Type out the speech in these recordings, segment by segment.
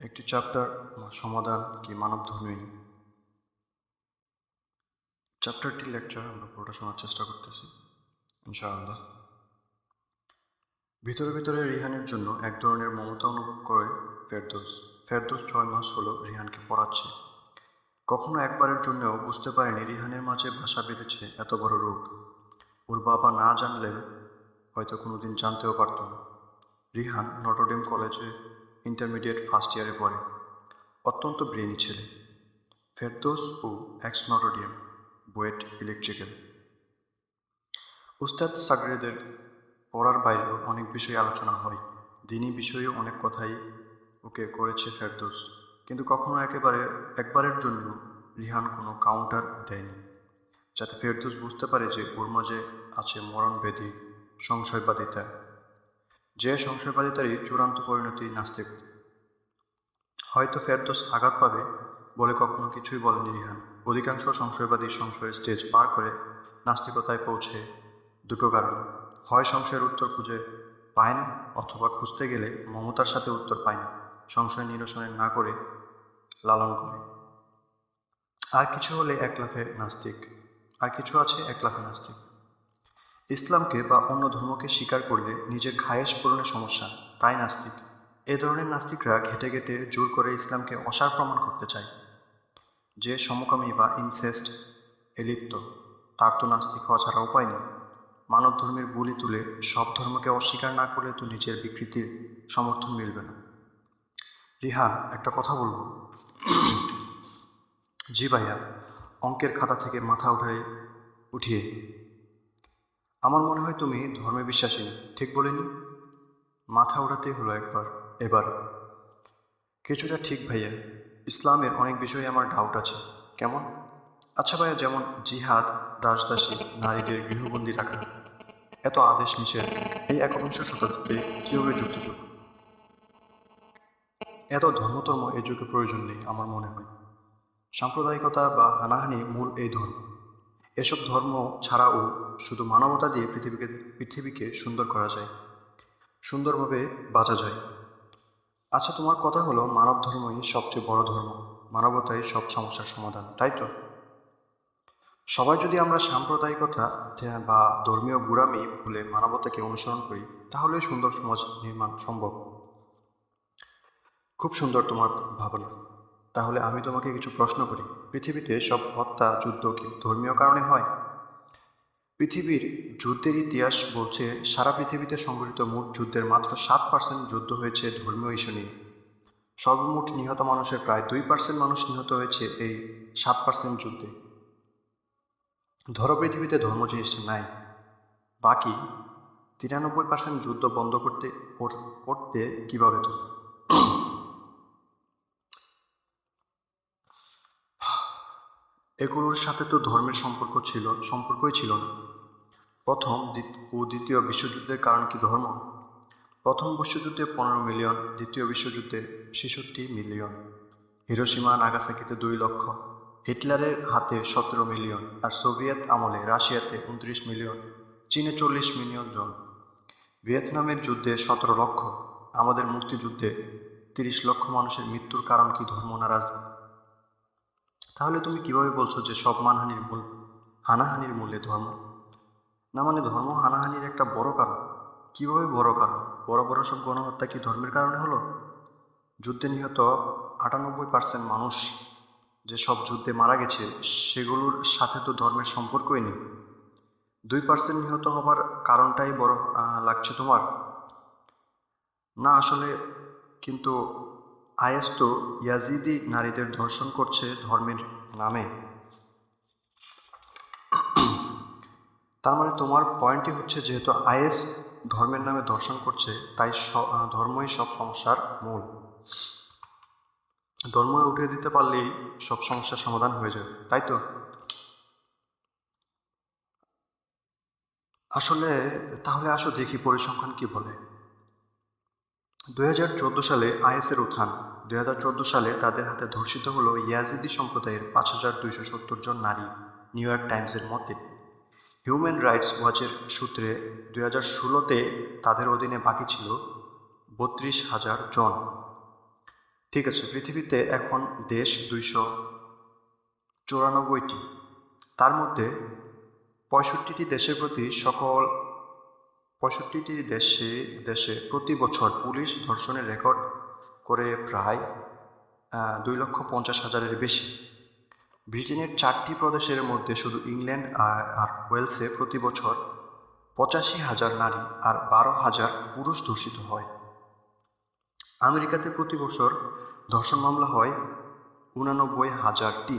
একটি চ্যাপ্টার সমাধান কি মানবধর্মী চ্যাপ্টারটির লেকচার আমরা পুরোটা শোনার চেষ্টা করতেছি ইনশাআল্লাহ। ভিতরে ভিতরে রিহানের জন্য এক ধরনের মমতা অনুভব করে ফেরদৌস। 6 মাস হলো রিহানকে পড়াচ্ছে। কখনো একবারের জন্যও বুঝতে পারেনি রিহানের মাঝে বাসা বেঁধেছে এত বড় রোগ। ওর বাবা না জানলেও হয়তো কোনোদিন জানতেও পারত না। রিহান নটরডেম কলেজে ইন্টারমিডিয়েট ফার্স্ট ইয়ারে পড়ে। অত্যন্ত ব্রেনি ছেলে। ফেরদৌস ও এক্স নটরডেম, বুয়েট ইলেকট্রিক্যাল। উস্তাদ সাগরেদের পড়ার বাইরেও অনেক বিষয় আলোচনা হয়। দিনই বিষয়ে অনেক কথাই ওকে করেছে ফেরদৌস, কিন্তু কখনো একবারের জন্য রিহান কোনো কাউন্টার দেয়নি, যাতে ফেরদৌস বুঝতে পারে যে ওর মাঝে আছে মরণব্যাধি, সংশয়বাদিতা। যে সংশয়বাদিতারই চূড়ান্ত পরিণতি নাস্তিক। হয়তো ফেরদৌস আঘাত পাবে বলে কখনো কিছুই বলেনি রিহান। অধিকাংশ সংশয়বাদী সংশয়ের স্টেজ পার করে নাস্তিকতায় পৌঁছে দুটো কারণে: হয় সংশয়ের উত্তর খুঁজে পায় না, অথবা খুঁজতে গেলে মমতার সাথে উত্তর পায় না, সংশয় নিরসনে না করে লালন করে। আর কিছু হলে একলাফে নাস্তিক। আর কিছু আছে একলাফে নাস্তিক। ইসলামকে বা অন্য ধর্মকে স্বীকার করলে নিজের খায়েশ পূরণের সমস্যা, তাই নাস্তিক। এ ধরনের নাস্তিকরা ঘেটে ঘেটে জোর করে ইসলামকে অসার প্রমাণ করতে চায়। যে সমকামী বা ইনসেস্ট লিপ্ত, তার তো নাস্তিক হওয়া ছাড়া উপায় নেই। মানব ধর্মের বুলি তুলে সব ধর্মকে অস্বীকার না করলে তো নিজের বিকৃতির সমর্থন মিলবে না। রিহান, একটা কথা বলবো? জি ভাইয়া। অঙ্কের খাতা থেকে মাথা উঠিয়ে, আমার মনে হয় তুমি ধর্মে বিশ্বাসী না, ঠিক বলিনি? মাথা ওঠাতেই হলো এবার। কিছুটা ঠিক ভাইয়া। ইসলামের অনেক বিষয়ে আমার ডাউট আছে। কেমন? আচ্ছা ভাইয়া, যেমন জিহাদ, দাসদাসী, নারীদের গৃহবন্দী রাখা, এত আদেশ নিষেধ এই একবিংশ শতাব্দীতে কীভাবে যুক্তিযুক্ত? এত ধর্মতর্ম এই যুগে প্রয়োজন নেই আমার মনে হয়। সাম্প্রদায়িকতা বা হানাহানি মূল এই ধর্ম। এসব ধর্ম ছাড়াও শুধু মানবতা দিয়ে পৃথিবীকে সুন্দর করা যায়, সুন্দরভাবে বাঁচা যায়। আচ্ছা, তোমার কথা হলো মানব ধর্মই সবচেয়ে বড় ধর্ম, মানবতাই সব সমস্যার সমাধান, তাই তো? সবাই যদি আমরা সাম্প্রদায়িকতা বা ধর্মীয় গোঁড়ামি ভুলে মানবতাকে অনুসরণ করি, তাহলে সুন্দর সমাজ নির্মাণ সম্ভব। খুব সুন্দর তোমার ভাবনা। তাহলে আমি তোমাকে কিছু প্রশ্ন করি। পৃথিবীতে সব হত্যা, যুদ্ধ কি ধর্মীয় কারণে হয়? পৃথিবীর যুদ্ধের ইতিহাস বলছে সারা পৃথিবীতে সংঘটিত মোট যুদ্ধের মাত্র 7% যুদ্ধ হয়েছে ধর্মীয় ইস্যু নিয়ে। সর্বমোট নিহত মানুষের প্রায় 2% মানুষ নিহত হয়েছে এই 7% যুদ্ধে। ধরো পৃথিবীতে ধর্ম জিনিসটা নাই, বাকি 93% যুদ্ধ বন্ধ করতে কিভাবে তুমি? এগুলোর সাথে তো ধর্মের সম্পর্কই ছিল না। প্রথম ও দ্বিতীয় বিশ্বযুদ্ধের কারণ কি ধর্ম? প্রথম বিশ্বযুদ্ধে 15 মিলিয়ন, দ্বিতীয় বিশ্বযুদ্ধে 66 মিলিয়ন। হিরোশিমা নাগাসাকিতে 2 লক্ষ, হিটলারের হাতে 17 মিলিয়ন, আর সোভিয়েত আমলে রাশিয়াতে 29 মিলিয়ন, চীনে 40 মিলিয়ন জন। ভিয়েতনামের যুদ্ধে 17 লক্ষ, আমাদের মুক্তিযুদ্ধে 30 লক্ষ মানুষের মৃত্যুর কারণ কি ধর্ম না রাজনীতি? তাহলে তুমি কিভাবে বলছো যে সব হানাহানির মূলে ধর্ম? না মানে ধর্ম হানাহানির একটা বড় কারণ। কিভাবে বড় কারণ? বড় বড় সব গণহত্যা কি ধর্মের কারণে হলো? যুদ্ধে নিহত 98% মানুষ যে সব যুদ্ধে মারা গেছে, সেগুলোর সাথে তো ধর্মের সম্পর্কই নেই। 2% নিহত হবার কারণটাই বড় লাগছে তোমার? না আসলে, কিন্তু আইএস তো ইয়াজিদি নারীদের ধর্ষণ করছে ধর্মের নামে। তার মানে তোমার পয়েন্টই হচ্ছে যেহেতু আইএস ধর্মের নামে ধর্ষণ করছে, তাই ধর্মই সব সমস্যার মূল। ধর্ম উঠিয়ে দিতে পারলেই সব সমস্যার সমাধান হয়ে যাবে, তাই তো? আসলে তাহলে আসো দেখি পরিসংখ্যান কি বলে। 2014 সালে আইএসের উত্থান। 2014 সালে তাদের হাতে ধর্ষিত হলো ইয়াজিদি সম্প্রদায়ের 5270 জন নারী, নিউ ইয়র্ক টাইমসের মতে। হিউম্যান রাইটস ওয়াচের সূত্রে 2016-তে তাদের অধীনে বাকি ছিল 32,000 জন। ঠিক আছে, পৃথিবীতে এখন দেশ 294টি। তার মধ্যে 65টি দেশের প্রতি সকল 65টি দেশে প্রতি বছর পুলিশ ধর্ষণের রেকর্ড করে প্রায় 2,50,000-এর বেশি। ব্রিটেনের 4টি প্রদেশের মধ্যে শুধু ইংল্যান্ড আর ওয়েলসে প্রতি বছর 85,000 নারী আর 12,000 পুরুষ ধর্ষিত হয়। আমেরিকাতে প্রতি বছর ধর্ষণ মামলা হয় 89,000টি।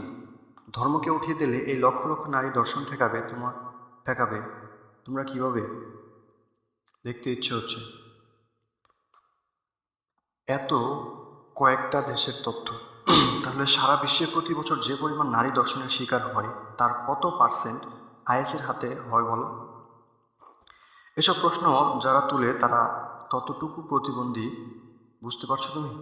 ধর্মকে উঠিয়ে দিলে এই লক্ষ লক্ষ নারী ধর্ষণ ঠেকাবে তোমরা কিভাবে? দেখতে ইচ্ছে হচ্ছে। এত কয়েকটা দেশের তথ্য, তাহলে সারা বিশ্বে প্রতি বছর যে পরিমাণ নারী ধর্ষণের শিকার হয় তার কত পার্সেন্ট আইএসের হাতে হয় বলো? এসব প্রশ্ন যারা তুলে তারা ততটুকু প্রতিবন্ধী, বুঝতে পারছো তুমি?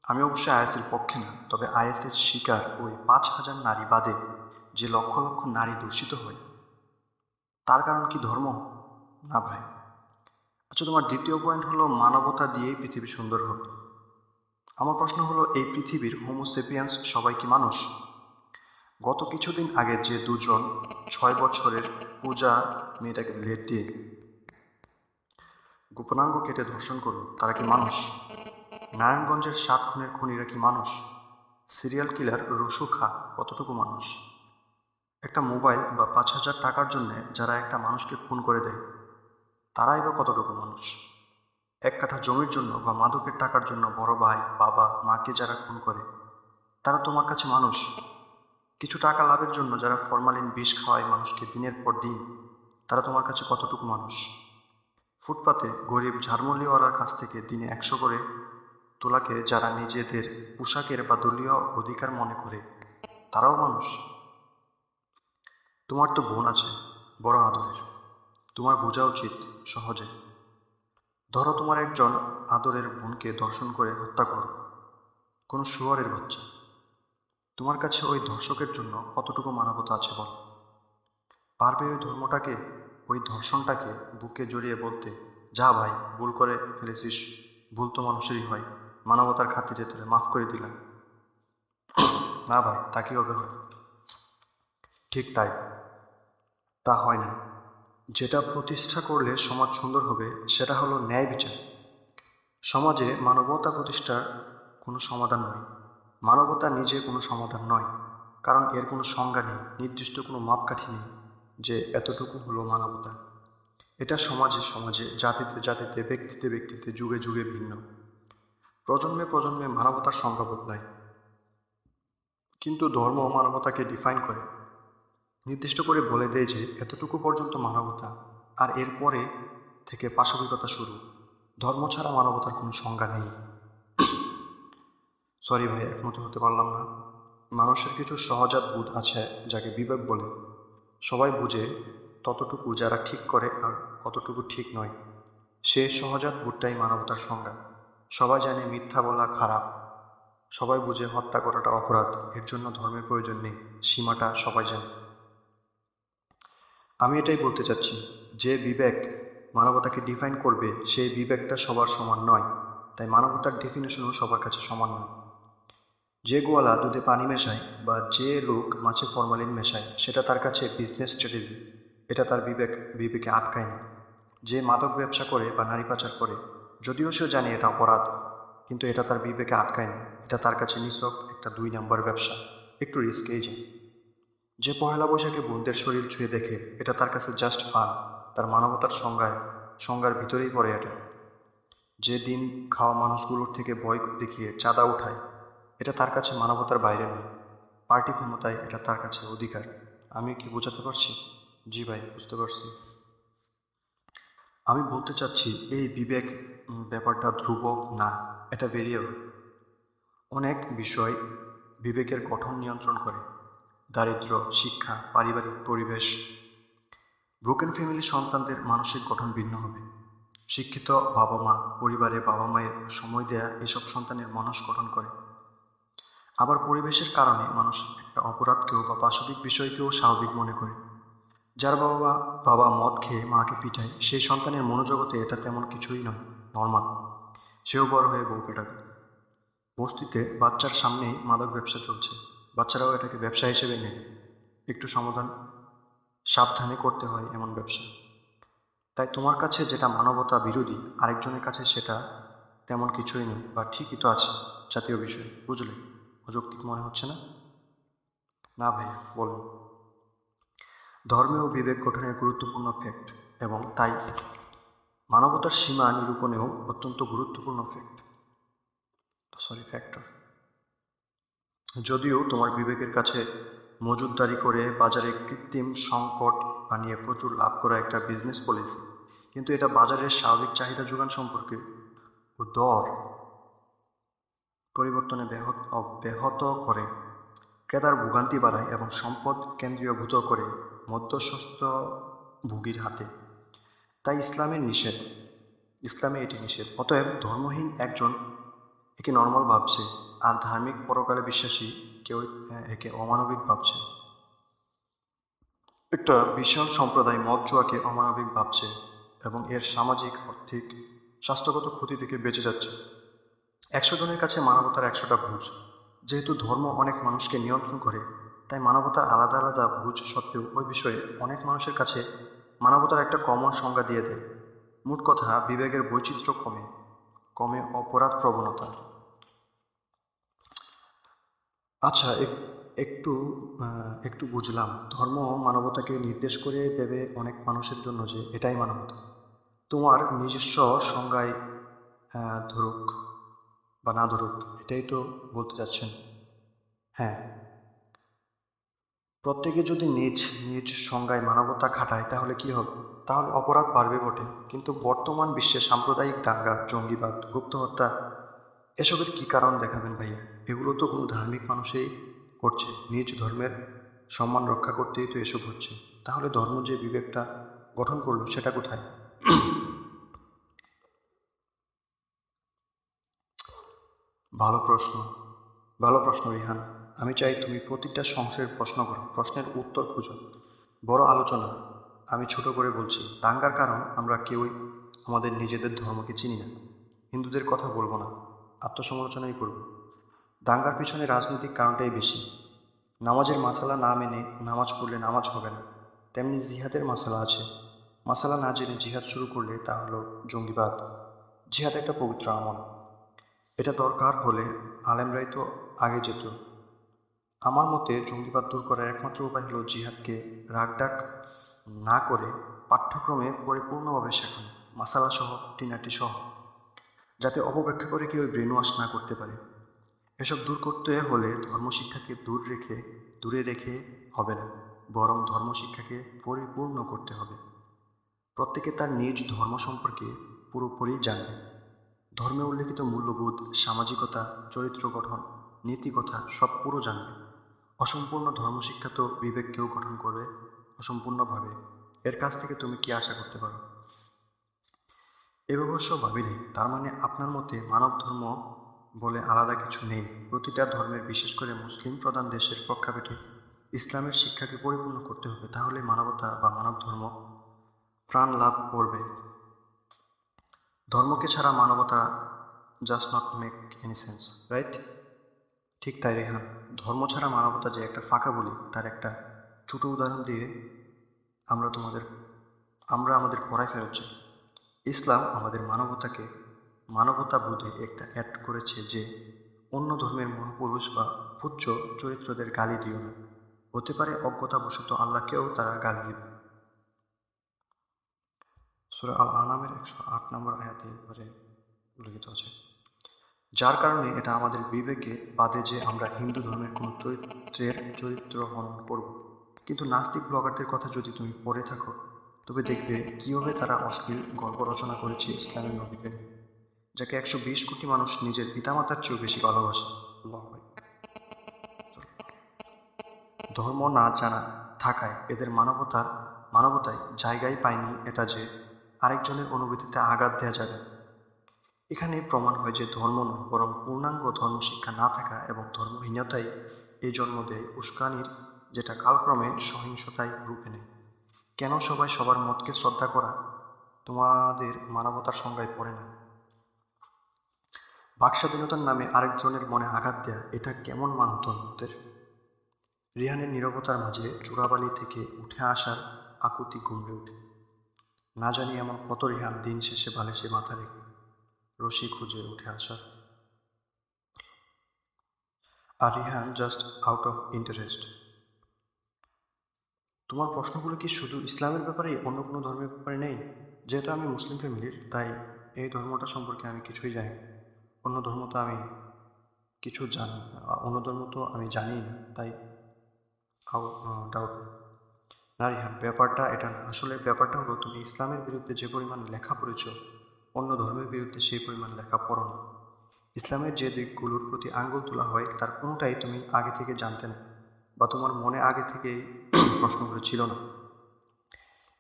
আমি অবশ্যই আইএসের পক্ষে না, তবে আইএসের শিকার ওই 5,000 নারী বাদে যে লক্ষ লক্ষ নারী দূষিত হয় তার কারণ কি ধর্ম? না ভাই। আচ্ছা, তোমার দ্বিতীয় পয়েন্ট হলো মানবতা দিয়েই পৃথিবী সুন্দর হবে। আমার প্রশ্ন হলো, এই পৃথিবীর হোমোসেপিয়ান্স সবাই কি মানুষ? গত কিছুদিন আগে যে দুজন 6 বছরের পূজা মেয়েটাকে ব্লেড দিয়ে গোপনাঙ্গ কেটে ধর্ষণ করলো, তারা কি মানুষ? নারায়ণগঞ্জের 7 খুনের খুনিরা কি মানুষ? সিরিয়াল কিলার রসু খা কতটুকু মানুষ? একটা মোবাইল বা 5,000 টাকার জন্য যারা একটা মানুষকে খুন করে দেয় তারাই বা কতটুকু মানুষ? 1 কাঠা জমির জন্য বা মাদকের টাকার জন্য বড় ভাই, বাবা, মাকে যারা খুন করে তারা তোমার কাছে মানুষ? কিছু টাকা লাভের জন্য যারা ফরমালিন বিষ খাওয়ায় মানুষকে দিনের পর দিন, তারা তোমার কাছে কতটুকু মানুষ? ফুটপাতে গরিব ঝাড়মুলিওয়ালার কাছ থেকে দিনে 100 করে তোলাকে যারা নিজেদের পোশাকের বা দলীয় অধিকার মনে করে তারাও মানুষ? তোমার তো বোন আছে, বড় আদরের, তোমার বোঝা উচিত সহজে। ধরো তোমার একজন আদরের বোনকে ধর্ষণ করে হত্যা করো কোনো শুয়োরের বাচ্চা, তোমার কাছে ওই ধর্ষকের জন্য কতটুকু মানবতা আছে বল? পারবে ওই ধর্ষণটাকে বুকে জড়িয়ে বলতে, যা ভাই, ভুল করে ফেলেছিস, ভুল তো মানুষেরই হয়, মানবতার খাতিরে তোরে মাফ করে দিলাম? না ভাই, তা কীভাবে হয়? ঠিক তাই, তা হয় না। যেটা প্রতিষ্ঠা করলে সমাজ সুন্দর হবে সেটা হলো ন্যায় বিচার। সমাজে মানবতা প্রতিষ্ঠার কোনো সমাধান নয়, মানবতা নিজে কোনো সমাধান নয়, কারণ এর কোনো সংজ্ঞা নেই, নির্দিষ্ট কোনো মাপকাঠি নেই যে এতটুকু হলো মানবতা। এটা সমাজে সমাজে, জাতিতে জাতিতে, ব্যক্তিতে ব্যক্তিতে, যুগে যুগে ভিন্ন। প্রজন্মে প্রজন্মে মানবতার সংজ্ঞা বদলায়, কিন্তু ধর্ম মানবতাকে ডিফাইন করে, নির্দিষ্ট করে বলে দেয় যে এতটুকু পর্যন্ত মানবতা, আর এরপরে থেকে পাশবিকতা শুরু। ধর্ম ছাড়া মানবতার কোনো সংজ্ঞা নেই। সরি ভাই, একমত হতে পারলাম না। মানুষের কিছু সহজাত বোধ আছে যাকে বিবেক বলে। সবাই বুঝে ততটুকু যারা ঠিক করে আর কতটুকু ঠিক নয়। সে সহজাত বোধটাই মানবতার সংজ্ঞা। সবাই জানে মিথ্যা বলা খারাপ, সবাই বুঝে হত্যা করাটা অপরাধ, এর জন্য ধর্মের প্রয়োজন নেই, সীমাটা সবাই জানে। আমি এটাই বলতে চাচ্ছি, যে বিবেক মানবতাকে ডিফাইন করবে সেই বিবেকটা সবার সমান নয়, তাই মানবতার ডেফিনেশনও সবার কাছে সমান নয়। যে গোয়ালা দুধে পানি মেশায় বা যে লোক মাছে ফরমালিন মেশায় সেটা তার কাছে বিজনেস স্ট্র্যাটেজি, এটা তার বিবেকে আটকায় না। যে মাদক ব্যবসা করে বা নারী পাচার করে, যদিও সে জানে এটা অপরাধ, কিন্তু এটা তার বিবেকে আটকায় না, এটা তার কাছে নিছক একটা 2 নম্বর ব্যবসা, একটু রিস্কেই যায়। যে পহেলা বৈশাখে বোনদের শরীর ছুঁয়ে দেখে, এটা তার কাছে জাস্ট ফান, তার মানবতার সংজ্ঞার ভিতরেই পড়ে এটা। যে দিন খাওয়া মানুষগুলোর থেকে ভয় দেখিয়ে চাঁদা উঠায়, এটা তার কাছে মানবতার বাইরে নয়, পার্টি ক্ষমতায় এটা তার কাছে অধিকার। আমি কি বোঝাতে পারছি? জি ভাই, বুঝতে পারছি। আমি বলতে চাচ্ছি এই বিবেক ব্যাপারটা ধ্রুবক না, এটা ভেরিয়েবল। অনেক বিষয় বিবেকের গঠন নিয়ন্ত্রণ করে, দারিদ্র্য, শিক্ষা, পারিবারিক পরিবেশ। ব্রোকেন ফ্যামিলি সন্তানদের মানসিক গঠন ভিন্ন হবে। শিক্ষিত বাবা মা, পরিবারে বাবা মায়ের সময় দেয়া এসব সন্তানের মানস গঠন করে। আবার পরিবেশের কারণে মানুষ একটা অপরাধকেও বা পাশবিক বিষয়কেও স্বাভাবিক মনে করে। যার বাবা মদ খেয়ে মাকে পিটায়, সেই সন্তানের মনোজগতে এটা তেমন কিছুই নয়, নর্মাল। সেও বড় হয়ে বউকে ডাকে। বস্তিতে বাচ্চার সামনেই মাদক ব্যবসা চলছে, বাচ্চারাও এটাকে ব্যবসা হিসেবে নেবে। একটু সাবধানে করতে হয় এমন ব্যবসা। তাই তোমার কাছে যেটা মানবতা বিরোধী, আরেকজনের কাছে সেটা তেমন কিছুই নেই, বা ঠিকই তো আছে। জাতীয় বিষয়, বুঝলে? অযৌক্তিক মনে হচ্ছে না? না ভাইয়া, বলুন। ধর্মীয় বিবেক গঠনের গুরুত্বপূর্ণ ফ্যাক্ট, এবং তাই মানবতার সীমা নিরূপণেও অত্যন্ত গুরুত্বপূর্ণ ফ্যাক্টর। যদিও তোমার বিবেকের কাছে মজুতদারি করে বাজারে কৃত্রিম সংকট বানিয়ে প্রচুর লাভ করা একটা বিজনেস পলিসি, কিন্তু এটা বাজারের স্বাভাবিক চাহিদা যোগান সম্পর্কে ও দর পরিবর্তনে ব্যাহত করে, ক্রেতার ভোগান্তি বাড়ায় এবং সম্পদ কেন্দ্রীয়ভূত করে মধ্যস্বস্থ ভোগীর হাতে। তাই ইসলামে এটি নিষেধ। অতএব ধর্মহীন একজন একে নর্মাল ভাবছে, আর ধার্মিক পরকালে বিশ্বাসী কেউ একে অমানবিক ভাবছে। একটা বিশাল সম্প্রদায় মদ জুয়াকে অমানবিক ভাবছে এবং এর সামাজিক, আর্থিক, স্বাস্থ্যগত ক্ষতি থেকে বেঁচে যাচ্ছে। 100 জনের কাছে মানবতার 100টা ভুজ। যেহেতু ধর্ম অনেক মানুষকে নিয়ন্ত্রণ করে, তাই মানবতার আলাদা আলাদা ভুজ সত্ত্বেও ওই বিষয়ে অনেক মানুষের কাছে মানবতার একটা কমন সংজ্ঞা দিয়ে দেয়। মোট কথা, বিবেকের বৈচিত্র্য কমে অপরাধ প্রবণতা। আচ্ছা, একটু একটু বুঝলাম। ধর্ম মানবতাকে নির্দেশ করে দেবে অনেক মানুষের জন্য যে এটাই মানবতা। তোমার নিজস্ব সংজ্ঞায় ধরুক বা না ধরুক, এটাই তো বলতে চাচ্ছেন? হ্যাঁ, প্রত্যেকে যদি নিজ নিজ সংজ্ঞায় মানবতা খাটায় তাহলে কি হবে? তাহলে অপরাধ বাড়বে বটে, কিন্তু বর্তমান বিশ্বে সাম্প্রদায়িক দাঙ্গা, জঙ্গিবাদ, গুপ্ত হত্যা, এসবের কি কারণ দেখাবেন ভাইয়া? এগুলো তো কোনো ধার্মিক মানুষই করছে। নিজ ধর্মের সম্মান রক্ষা করতেই তো এসব হচ্ছে। তাহলে ধর্ম যে বিবেকটা গঠন করলো সেটা কোথায়? ভালো প্রশ্ন, ভালো প্রশ্ন রিহান। আমি চাই তুমি প্রতিটা সংশয়ের প্রশ্ন করো, প্রশ্নের উত্তর খুঁজো, বড় আলোচনা। আমি ছোট করে বলছি, দাঙ্গার কারণ আমরা কেউই আমাদের নিজেদের ধর্মকে চিনি না। হিন্দুদের কথা বলবো না, আত্মসমালোচনাই করব। দাঙ্গার পিছনে রাজনৈতিক কারণটাই বেশি। নামাজের মাসালা না মেনে নামাজ পড়লে নামাজ হবে না, তেমনি জিহাদের মাসালা আছে। মাসালা না জেনে জিহাদ শুরু করলে তা হলো জঙ্গিবাদ। জিহাদ একটা পবিত্র আমল, এটা দরকার হলে আলেমরাই তো আগে যেত। আমার মতে জঙ্গিবাদ দূর করার একমাত্র উপায় হলো জিহাদকে রাগডাক না করে পাঠ্যক্রমে পরিপূর্ণভাবে শেখানো, মাসালা সহ, টিনাটি সহ, যাতে অপব্যাখ্যা করে কেউ ব্রেন ওয়াশ না করতে পারে। এসব দূর করতে হলে ধর্মশিক্ষাকে দূরে রেখে হবে না, বরং ধর্মশিক্ষাকে পরিপূর্ণ করতে হবে। প্রত্যেকে তার নিজ ধর্ম সম্পর্কে পুরোপুরি জানবে। ধর্মে উল্লেখিত মূল্যবোধ, সামাজিকতা, চরিত্র গঠন, নীতিকথা সব পুরো জানবে। অসম্পূর্ণ ধর্মশিক্ষা তো বিবেককেও গঠন করবে অসম্পূর্ণভাবে। এর কাছ থেকে তুমি কি আশা করতে পারো? এ অবশ্য ভাবিনি। তার মানে আপনার মতে মানব ধর্ম বলে আলাদা কিছু নেই। প্রতিটা ধর্মের, বিশেষ করে মুসলিম প্রধান দেশের প্রেক্ষাপটে ইসলামের শিক্ষাকে পরিপূর্ণ করতে হবে, তাহলে মানবতা বা মানব ধর্ম প্রাণ লাভ করবে। ধর্মকে ছাড়া মানবতা just not make any sense, right? ঠিক তাই রেহান। ধর্ম ছাড়া মানবতা যে একটা ফাঁকা বলি, তার একটা ছোট উদাহরণ দিয়ে আমরা আমাদের পড়ায় ফেরত যাই। ইসলাম আমাদের মানবতা বোধে একটা অ্যাড করেছে যে অন্য ধর্মের মহাপুরুষ বা পূজ্য চরিত্রদের গালি দিও না। হতে পারে অজ্ঞতাবশত আল্লাহকেও তারা গালি দিবে। সূরা আল আনামের 108 নম্বর আয়াতে এবারে উল্লেখিত আছে। যার কারণে এটা আমাদের বিবেকে বাদে যে আমরা হিন্দু ধর্মের কোনো চরিত্র হনন করব। কিন্তু নাস্তিক ব্লগারদের কথা যদি তুমি পড়ে থাকো, তবে দেখবে কীভাবে তারা অশ্লীল গল্প রচনা করেছে ইসলামের নবীকে নিয়ে, যাকে 120 কোটি মানুষ নিজের পিতামাতার চেয়েও বেশি ভালোবাসে। ধর্ম না জানা থাকায় এদের মানবতায় জায়গাই পায়নি, এটা যে আরেকজনের অনুভূতিতে আঘাত দেওয়া যাবে। এখানে প্রমাণ হয় যে ধর্ম নয়, বরং পূর্ণাঙ্গ ধর্মশিক্ষা না থাকা এবং ধর্মহীনতাই এই জন্ম দেয় উস্কানির, যেটা কালক্রমে সহিংসতায় রূপ নেয়। কেন সবাই সবার মতকে শ্রদ্ধা করা তোমাদের মানবতার সংজ্ঞায় পড়ে না? বাকস্বাধীনতার নামে আরেকজনের মনে আঘাত দেয়া, এটা কেমন মানতো ওদের? রিহানের নীরবতার মাঝে চোরাবালি থেকে উঠে আসার আকুতি গুমড়ে ওঠে। না জানি এমন কত রিহান দিন শেষে বালিশে মাথা রেখে রশি খুঁজে উঠে আসার, আর Rihan just out of interest. তোমার প্রশ্নগুলো কি শুধু ইসলামের ব্যাপারে, অন্য কোনো ধর্মের ব্যাপারে নেই? যেহেতু আমি মুসলিম ফ্যামিলির, তাই এই ধর্মটা সম্পর্কে আমি কিছুই জানি না। অন্য ধর্ম তো আমি কিছু জানি না, অন্য ধর্ম তো আমি জানি না, তাই ডাউট না রিহান, ব্যাপারটা এটা না। আসলে ব্যাপারটা হলো, তুমি ইসলামের বিরুদ্ধে যে পরিমাণ লেখা পড়েছ, অন্য ধর্মের বিরুদ্ধে সেই পরিমাণ লেখা পড়ো না। ইসলামের যে দিকগুলোর প্রতি আঙ্গুল তোলা হয় তার কোনোটাই তুমি আগে থেকে জানতে না, বা তোমার মনে আগে থেকেই প্রশ্নগুলো ছিল না।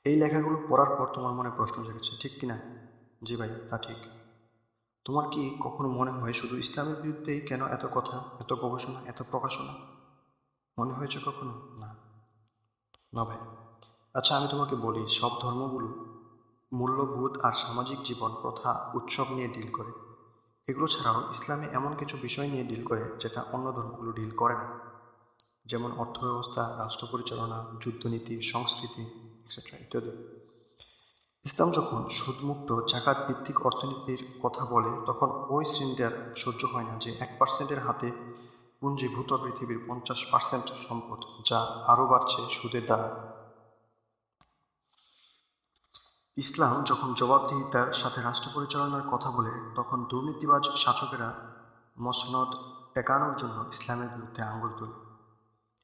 এই লেখাগুলো পড়ার পর তোমার মনে প্রশ্ন জেগেছে, ঠিক কিনা? জি ভাই, তা ঠিক। তোমার কি কখনো মনে হয় শুধু ইসলামের বিরুদ্ধেই কেন এত কথা, এত গবেষণা, এত প্রকাশনা? মনে হয়েছে কখনো? না, না ভাই। আচ্ছা, আমি তোমাকে বলি, সব ধর্মগুলো মূল্যবোধ আর সামাজিক জীবন, প্রথা, উৎসব নিয়ে ডিল করে। এগুলো ছাড়াও ইসলামে এমন কিছু বিষয় নিয়ে ডিল করে যেটা অন্য ধর্মগুলো ডিল করে না, যেমন অর্থব্যবস্থা, রাষ্ট্র পরিচালনা, যুদ্ধনীতি, সংস্কৃতি, এক্সেট্রা ইত্যাদি। ইসলাম যখন সুদমুক্ত জাকাত ভিত্তিক অর্থনীতির কথা বলে, তখন ওই শ্রেণীটার সহ্য হয় না যে 1%-এর হাতে পুঞ্জীভূত পৃথিবীর 50% সম্পদ, যা আরও বাড়ছে সুদের দ্বারা। ইসলাম যখন জবাবদিহিতার সাথে রাষ্ট্র পরিচালনার কথা বলে, তখন দুর্নীতিবাজ শাসকেরা মসনদ টেকানোর জন্য ইসলামের বিরুদ্ধে আঙুল তোলে।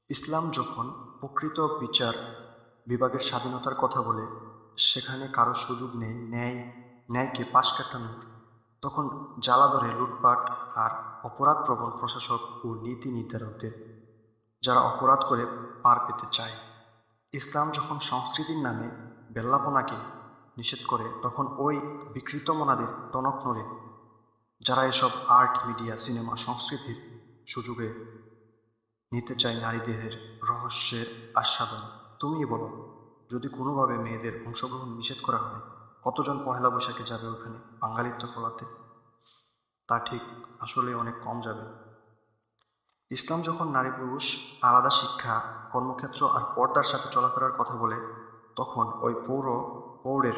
ইসলাম যখন প্রকৃত বিচার বিভাগের স্বাধীনতার কথা বলে, সেখানে কারো সুযোগ নেই ন্যায়কে পাশ কাটানোর, তখন জ্বালা ধরে লুটপাট আর অপরাধপ্রবণ প্রশাসক ও নীতি নির্ধারকদের, যারা অপরাধ করে পার পেতে চায়। ইসলাম যখন সংস্কৃতির নামে বেল্লাপনাকে নিষেধ করে, তখন ওই বিকৃত মনাদের টনক নড়ে, যারা এসব আর্ট, মিডিয়া, সিনেমা, সংস্কৃতির সুযোগে নিতে চায় নারী দেহের রহস্যের আস্বাদন। তুমিই বলো, যদি কোনোভাবে মেয়েদের অংশগ্রহণ নিষেধ করা হয়, কতজন পহেলা বৈশাখে যাবে ওখানে বাঙালিত্ব ফলাতে? তা ঠিক, আসলে অনেক কম যাবে। ইসলাম যখন নারী পুরুষ আলাদা শিক্ষা, কর্মক্ষেত্র আর পর্দার সাথে চলাফেরার কথা বলে, তখন ওই পৌরের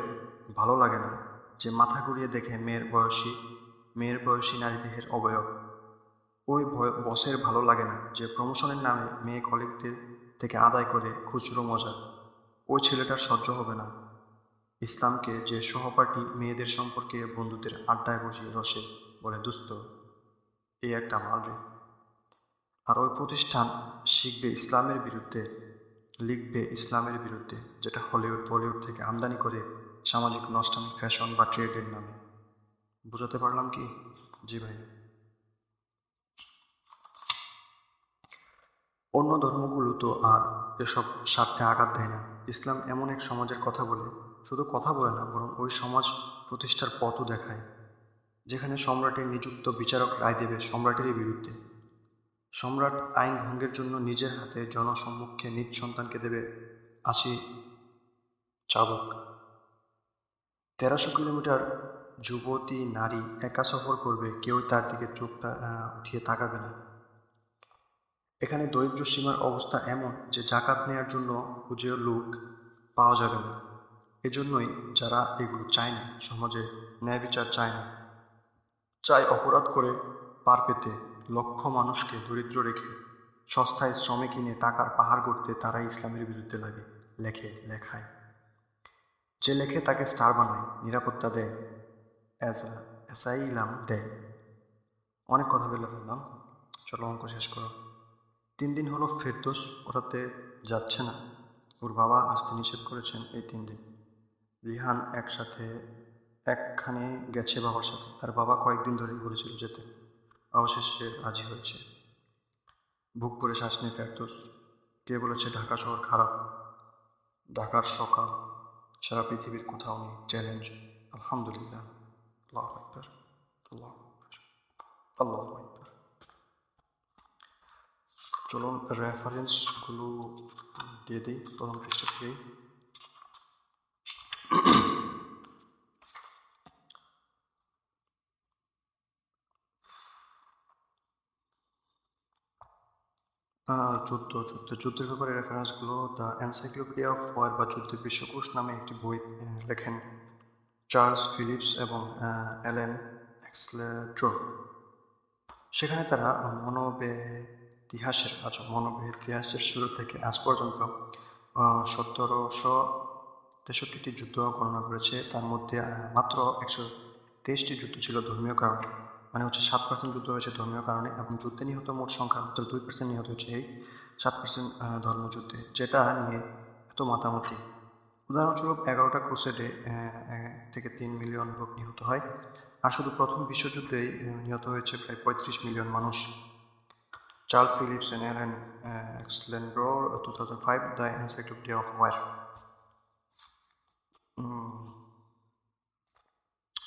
ভালো লাগে না যে মাথা ঘুরিয়ে দেখে মেয়ের বয়সী নারী দেহের অবয়ব। ওই বসের ভালো লাগে না যে প্রমোশনের নামে মেয়ে কলিগদের থেকে আদায় করে খুচরো মজা। ওই ছেলেটার সহ্য হবে না ইসলামকে যে সহপাঠী মেয়েদের সম্পর্কে বন্ধুদের আড্ডায় বসিয়ে রসে বলে, দুস্থ, এই একটা মাল রে। আর ওই প্রতিষ্ঠান শিখবে ইসলামের বিরুদ্ধে, লিখবে ইসলামের বিরুদ্ধে, যেটা হলিউড বলিউড থেকে আমদানি করে সামাজিক নষ্টামি, ফ্যাশন বা ট্রেডের নামে। বুঝাতে পারলাম কি? জি ভাই। অন্য ধর্মগুলো তো আর এসব স্বার্থে আঘাত দেয় না। ইসলাম এমন এক সমাজের কথা বলে, শুধু কথা বলে না, বরং ওই সমাজ প্রতিষ্ঠার পথও দেখায়, যেখানে সম্রাটের নিযুক্ত বিচারক রায় দেবে সম্রাটেরই বিরুদ্ধে। সম্রাট আইন ভঙ্গের জন্য নিজের হাতে জনসম্মুখে নিজ সন্তানকে দেবে 80 চাবুক। 1300 কিলোমিটার যুবতী নারী একা সফর করবে, কেউ তার দিকে চোখ উঠিয়ে তাকাবে না। এখানে দরিদ্র সীমার অবস্থা এমন যে জাকাত নেয়ার জন্য খুঁজেও লোক পাওয়া যাবে না। এজন্যই যারা এগুলো চায় না, সমাজে ন্যায় বিচার চায় না, চায় অপরাধ করে পার পেতে, লক্ষ মানুষকে দরিদ্র রেখে সস্তায় শ্রমে কিনে টাকার পাহাড় গড়তে, তারা ইসলামের বিরুদ্ধে লেখায়। যে লেখে তাকে স্টার বানায়, নিরাপত্তা দেয়, অ্যাসাইলাম দেয়। অনেক কথা বলে ফেললাম, চলো অঙ্ক শেষ করো। 3 দিন হলো ফেরদৌস পড়াতে যাচ্ছে না। ওর বাবা আসতে নিষেধ করেছেন এই 3 দিন। রিহান একখানে গেছে বাবার সাথে, তার বাবা কয়েকদিন ধরেই বলেছিল যেতে, অবশেষে রাজি হয়েছে। বুক করে শ্বাস নিয়ে ফেরদৌস, কে বলেছে ঢাকা শহর খারাপ? ঢাকার সকাল সারা পৃথিবীর কোথাও নেই। চ্যালেঞ্জ। আলহামদুলিল্লাহ, আল্লাহু আকবার, আল্লাহু আকবার, আল্লাহু আকবার। চলুন রেফারেন্সগুলো দিয়ে দিই প্রথম পৃষ্ঠা থেকেই। যুদ্ধের ব্যাপারে রেফারেন্সগুলো দ্য এনসাইক্লোপিডিয়া অফ ওয়ার বা যুদ্ধের বিশ্বকোষ নামে একটি বই লেখেন চার্লস ফিলিপস এবং অ্যালেন এক্সলেট্রো। সেখানে তারা মানবের ইতিহাসের শুরু থেকে আজ পর্যন্ত 1763টি যুদ্ধ গণনা করেছে। তার মধ্যে মাত্র 123টি যুদ্ধ ছিল ধর্মীয় কারণে, মানে হচ্ছে 7% যুদ্ধ হয়েছে ধর্মীয় কারণে, এবং যুদ্ধে নিহত মোট সংখ্যা মাত্র 2% নিহত হয়েছে এই 7% ধর্মযুদ্ধে, যেটা নিয়ে এত মাতামাতি। উদাহরণস্বরূপ 11টা ক্রুসেডে থেকে 3 মিলিয়ন লোক নিহত হয়, আর শুধু প্রথম বিশ্বযুদ্ধেই নিহত হয়েছে প্রায় 35 মিলিয়ন মানুষ। Charles Phillips and Alan Exlendro, 2005, The Encyclopedia of War.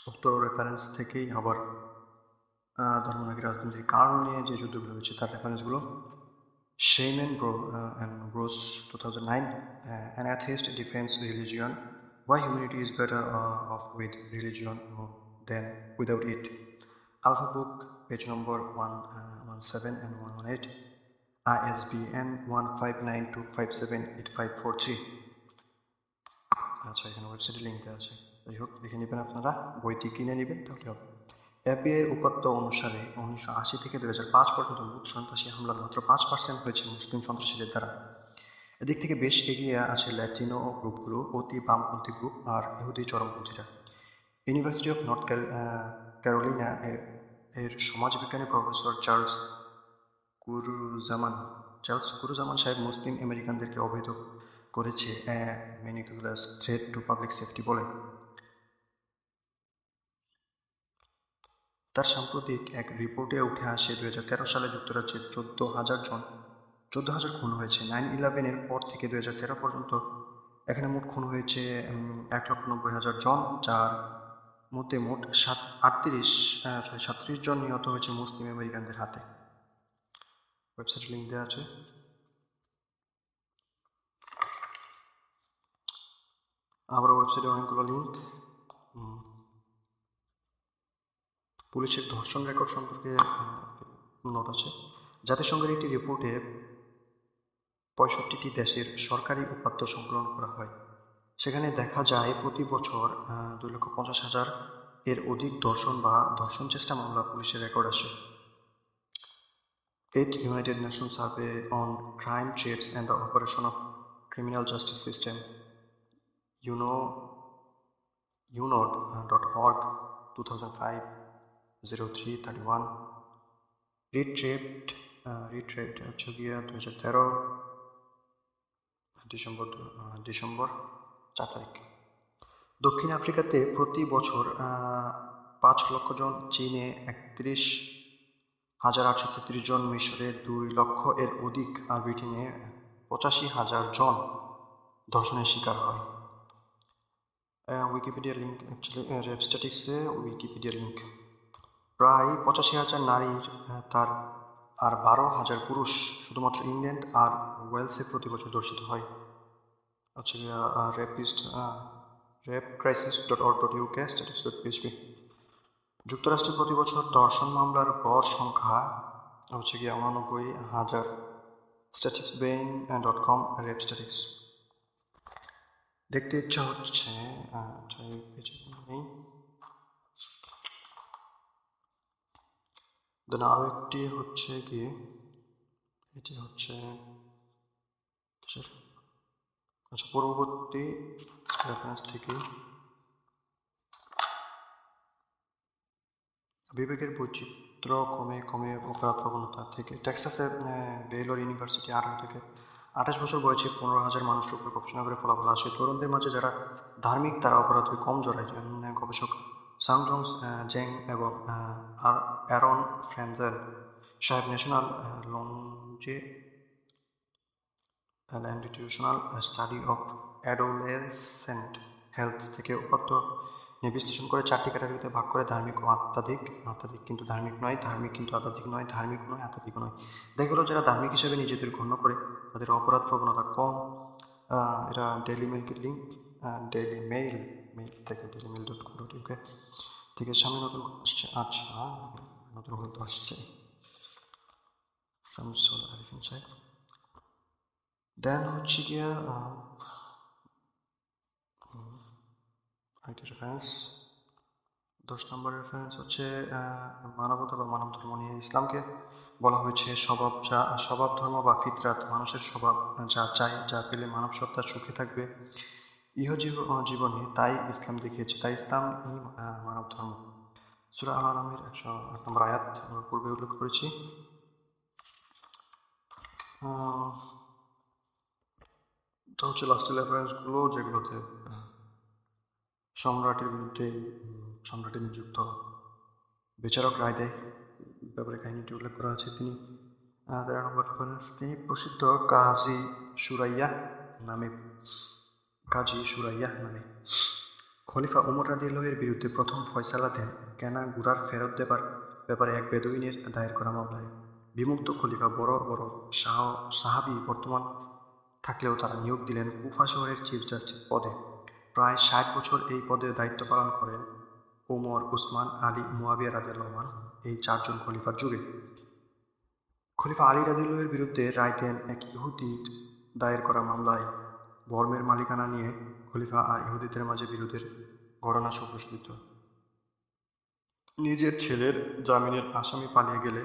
উক্ত রেফারেন্স থেকেই আবার ধর্ম নাকি রাজনীতির কারণে যে যুদ্ধগুলো হয়েছে তার রেফারেন্সগুলো। Shaiman and Bros, 2009, An Atheist Defends Religion, Why Humanity is Better Off with Religion Than Without It. Alpha Book, page number 117 and 118, ISBN 1592578543. আচ্ছা, এখানে ওয়েবসাইটে লিঙ্ক দেওয়া আছে, যাই হোক দেখে নেবেন, আপনারা বইটি কিনে নেবেন তাহলে হবে। FBI উপাত্ত অনুসারে 1980 থেকে 2005 পর্যন্ত মোট সন্ত্রাসী হামলার মাত্র 5% হয়েছে মুসলিম সন্ত্রাসীদের দ্বারা। এদিক থেকে বেশ এগিয়ে আছে ল্যাটিনো গ্রুপগুলো, অতি বামপন্থী গ্রুপ আর ইহুদি চরমপন্থীরা। ইউনিভার্সিটি অফ নর্থ ক্যারোলিনা এর সমাজবিজ্ঞানী প্রফেসর চার্লস কুরুজামান সাহেব মুসলিম আমেরিকানদেরকে অবহিত করেছে মেনিকুলাস থ্রেট টু পাবলিক সেফটি বলে। তার সাম্প্রতিক এক রিপোর্টে উঠে আসে 2013 সালে যুক্তরাজ্যে 14,000 খুন হয়েছে। 9/11-এর পর থেকে 2013 পর্যন্ত এখানে মোট খুন হয়েছে 1,90,000 জন, যার মধ্যে মোট 37 জন নিহত হয়েছে মুসলিম আমেরিকানদের হাতে। ওয়েবসাইট লিঙ্ক দেওয়া আছে। আবার ওয়েবসাইটে অনেকগুলো লিঙ্ক। পুলিশের ধর্ষণ রেকর্ড সম্পর্কে নোট আছে। জাতিসংঘের একটি রিপোর্টে 65টি দেশের সরকারি উপাত্ত সংকলন করা হয়। সেখানে দেখা যায় প্রতি বছর 2,50,000 এর অধিক ধর্ষণ বা ধর্ষণ চেষ্টা মামলা পুলিশের রেকর্ড আসে। 8 United Nations Survey on Crime Threats and the Operation of Criminal Justice System, UNOD.org, 2005, 0331. Retrieved হচ্ছে গিয়া 2013 ডিসেম্বর 4 তারিখ। দক্ষিণ আফ্রিকাতে প্রতি বছর 5 লক্ষ জন, চীনে 31,833 জন, মিশরে 2 লক্ষ এর অধিক, আর ব্রিটেনে 85,000 জন ধর্ষণের শিকার হয়। উইকিপিডিয়া লিঙ্ক, অ্যাকচুয়ালি রেপ স্ট্যাটিক্সে উইকিপিডিয়া লিঙ্ক। প্রায় 85,000 নারী আর 12,000 পুরুষ শুধুমাত্র ইংল্যান্ড আর ওয়েলসে প্রতি বছর ধর্ষিত হয়। আচ্ছা, rapcrisis.org.uk, statistics.php। যুক্তরাষ্ট্রে প্রতি বছর ধর্ষণ মামলার গড় সংখ্যা হচ্ছে গিয়ে 89,000। statisticsbain.com, rape statics. দেখতে ইচ্ছা হচ্ছে, দেন আরও একটি হচ্ছে গিয়ে, এটি হচ্ছে আচ্ছা পূর্ববর্তী রেফারেন্স থেকে বিবেকের বৈচিত্র্য কমে অপরাধ প্রবণতা থেকে। টেক্সাসের বেইলর ইউনিভার্সিটি 18 থেকে 28 বছর বয়সী 15,000 মানুষের উপর গবেষণা করে ফলাফল আসে তরুণদের মাঝে যারা ধার্মিক তারা অপরাধে কম জড়ায়। গবেষক সাংজং জেং এবং অ্যারন ফ্রেঞ্জেল সাহেব national longitudinal study of adolescent health থেকে উপাত্ত নিয়ে বিশ্লেষণ করে 4টি ক্যাটাগরিতে ভাগ করে: ধার্মিক ও আধ্যাত্মিক, কিন্তু ধার্মিক নয়, ধার্মিক কিন্তু আধ্যাত্মিক নয়, ধার্মিক নয়, আধ্যাত্মিক নয়। দেখা গেল যারা ধার্মিক হিসেবে নিজেদের গণ্য করে তাদের অপরাধ প্রবণতা কম। এটা ডেইলি মেইলের লিঙ্ক, ডেইলি মেইল থেকে, dailymail.co.uk থেকে সামনে নতুন আসছে। আচ্ছা, নতুন হয়তো আসছে শামসুল আরিফিন সাহেব। দেন হচ্ছে গিয়া আরেকটি রেফারেন্স 10 নম্বর রেফারেন্স হচ্ছে মানবতা বা মানব ধর্ম নিয়ে ইসলামকে বলা হয়েছে স্বভাব ধর্ম বা ফিতরাত, মানুষের স্বভাব যা চাই, যা পেলে মানব সত্তা সুখে থাকবে জীবনে, তাই ইসলাম দেখিয়েছে, তাই ইসলামই মানব ধর্ম। সূরা আল আনামের 108 নম্বর আয়াত আমরা পূর্বে উল্লেখ করেছি। এটা হচ্ছে লাস্টের রেফারেন্সগুলো, যেগুলোতে সম্রাটের বিরুদ্ধে সম্রাটের নিযুক্ত বিচারক রায় দেয় ব্যাপারে কাহিনীটি উল্লেখ করা আছে। তিনি 13 নম্বর রেফারেন্স, তিনি প্রসিদ্ধ কাজী সুরাইয়া নামে খলিফা উমর রাদিয়াল্লাহু-এর বিরুদ্ধে প্রথম ফয়সালা দেন কেনা ঘোড়ার ফেরত দেবার ব্যাপারে এক বেদুইনের দায়ের করা মামলায়। বিমুক্ত খলিফা বড় বড় সাহাবী বর্তমান থাকলেও তারা নিয়োগ দিলেন কুফা শহরের চিফ জাস্টিস পদে। প্রায় 60 বছর এই পদের দায়িত্ব পালন করেন ওমর, উসমান, আলী, মুয়াবিয়া রাদিয়াল্লাহু আনহু, এই 4 জন খলিফার যুগে। খলিফা আলী রাদিয়াল্লাহু-এর বিরুদ্ধে রায় দেন এক ইহুদির দায়ের করা মামলায়। বর্মের মালিকানা নিয়ে খলিফা আর ইহুদিদের মাঝে বিরোধের ঘটনা সুপ্রসিদ্ধ। নিজের ছেলের জামিনের আসামি পালিয়ে গেলে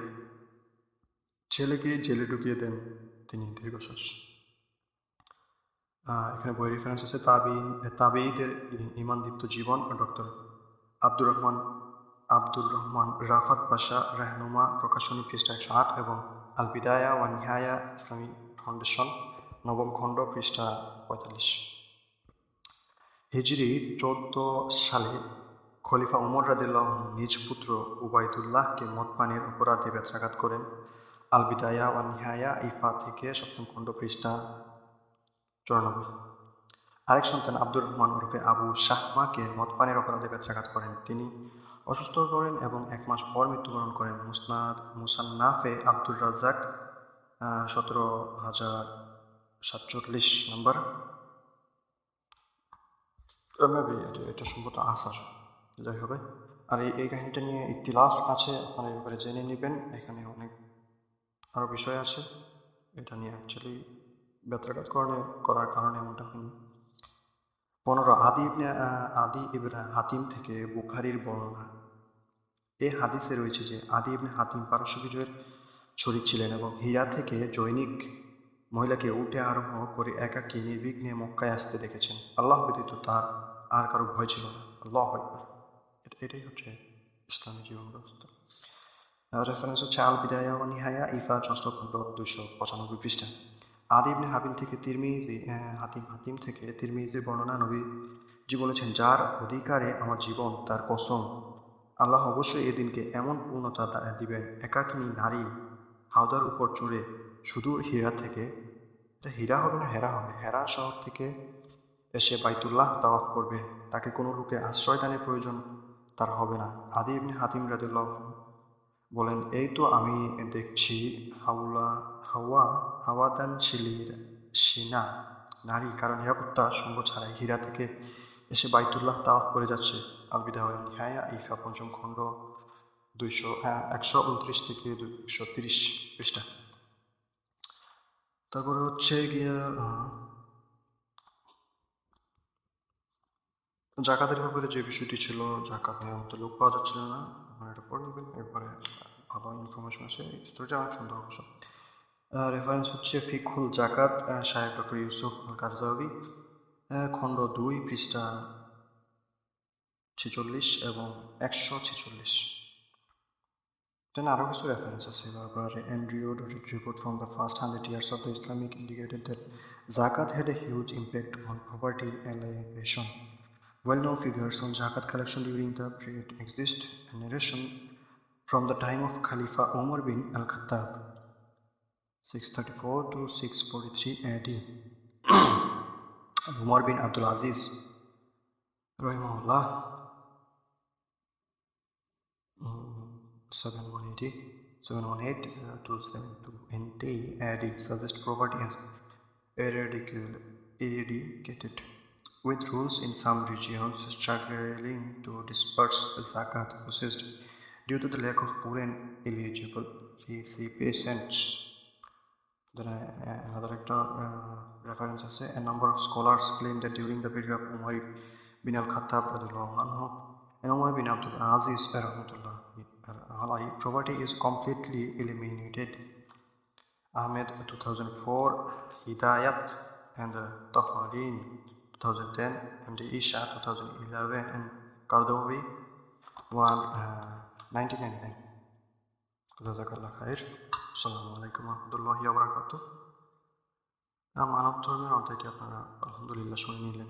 ছেলেকে জেলে ঢুকিয়ে দেন তিনি। দীর্ঘশ্বাস। এখানে বই রেফারেন্স আছে তাবেঈদের ঈমানদীপ্ত জীবন, ডক্টর আব্দুর রহমান রাফাত পাশা, রাহনুমা প্রকাশনী, পৃষ্ঠা 108, এবং আল বিদায়া ওয়া নিহায়া ইসলামী ফাউন্ডেশন, 9ম খণ্ড, পৃষ্ঠা 45। হিজরি 14 সালে খলিফা উমর রাদিয়াল্লাহু আনহু নিজ পুত্র উবাইদুল্লাহকে মদ পানের অপরাধে বেত্রাঘাত করেন। আল বিদায়া ওয়া নিহায়া ইফা থেকে 7ম খণ্ড, পৃষ্ঠা 94। আরেক সন্তান আব্দুর রহমান ওরফে আবু শাহমাকে মদ পানের অপরাধে বেত্রাঘাত করেন। তিনি অসুস্থ হয়ে পড়েন এবং 1 মাস পর মৃত্যুবরণ করেন। মুসান্নাফে আব্দুর রাজ্জাক 17,047 নম্বর। এটা সম্ভবত আসার, যাই হবে। আর এই কাহিনীটা নিয়ে ইতিলাফ আছে, আপনারা এই ব্যাপারে জেনে নেবেন। এখানে অনেক আরও বিষয় আছে। এটা নিয়ে অ্যাকচুয়ালি বেত্রাঘাত করার কারণে এমনটা হয়নি। 15 আদি ইবনে হাতিম থেকে বুখারীর বর্ণনা। এ হাদিসে রয়েছে যে আদি ইবনে হাতিম পারস্য বিজয়ের শরীক ছিলেন এবং হীরা থেকে জৈনিক মহিলাকে উঠে আরোহ করে একাকী নির্বিঘ্নে মক্কায় আসতে দেখেছেন। আল্লাহ ব্যতীত তার আর কারো ভয় ছিল না। আল্লাহু আকবার। এটাই হচ্ছে ইসলামী জীবন ব্যবস্থা। রেফারেন্স হচ্ছে আল বিদায়া ওয়া নিহায়া ইফা 6ষ্ঠ খণ্ড, 295 পৃষ্ঠা। আদি ইবনে হাতিম থেকে তিরমিজির বর্ণনা, নবীজি বলেছেন, যার অধিকারে আমার জীবন, তার কসম, আল্লাহ অবশ্যই এদিনকে এমন পূর্ণতা দিবেন, একাকিনী নারী হাওদার উপর চড়ে সুদূর হীরা থেকে, এটা হীরা হবে না হেরা হবে, হেরা শহর থেকে এসে বাইতুল্লাহ তাওয়াফ করবে, তাকে কোনো লোকের আশ্রয়দানের প্রয়োজন তার হবে না। আদি ইবনে হাতিম রাদিয়াল্লাহু আনহু বলেন, এই তো আমি দেখছি হাওয়াদানশীলীর সিনা নারী কারণ নিরাপত্তা সঙ্গ ছাড়াই হীরা থেকে এসে বাইতুল্লাহ তাওয়াফ করে যাচ্ছে। আল বিদায়া ওয়া নিহায়া ইফা 5ম খণ্ড, 129 থেকে 230 পৃষ্ঠা। তারপরে হচ্ছে গিয়ে জাকাতের ব্যাপারে যে বিষয়টি ছিল, জাকাত নিয়মিত লোক পাওয়া যাচ্ছিল না, আপনারা এটা পড়ে নেবেন। এরপরে ভালো ইনফরমেশন আছে, স্টোরিটা অনেক সুন্দর অবশ্য। রেফারেন্স হচ্ছে ফিকহুল জাকাত, শায়েখ ডক্টর ইউসুফ আল কারজাউই, খণ্ড 2, পৃষ্ঠা 46 এবং 146। Then আরও কিছু রেফারেন্স আছে ব্যাপারে। Andrew report from the first 100 years of the Islamic indicated that zakat had a huge impact on poverty alleviation. Well-known figures on zakat collection during the period exist. A narration from the time of Khalifa Umar bin al-Khattab, 634 to 643 AD. Umar bin Abdul Aziz, rahimahullah, 718 to 720 AD, suggest poverty as eradicated, with rules in some regions struggling to disperse zakat possessed due to the lack of poor and eligible recipients. Then another reference আছে, a number of scholars claim that during the period of Umar bin al-Khattab radhiyallahu anhu and Umar bin Abdul Aziz rahmatullah alayhi, poverty is completely eliminated. Ahmed 2004, Hidayat and Tafarin 2010, MD Isha 2011 and Qardawi 1999. জাযাকাল্লাহ খাইর। আসসালামু আলাইকুম রহমতুল্লাহি ওয়া বারাকাতুহু। মানব ধর্মের অধ্যায়টি আপনারা আলহামদুলিল্লাহ শুনে নিলেন।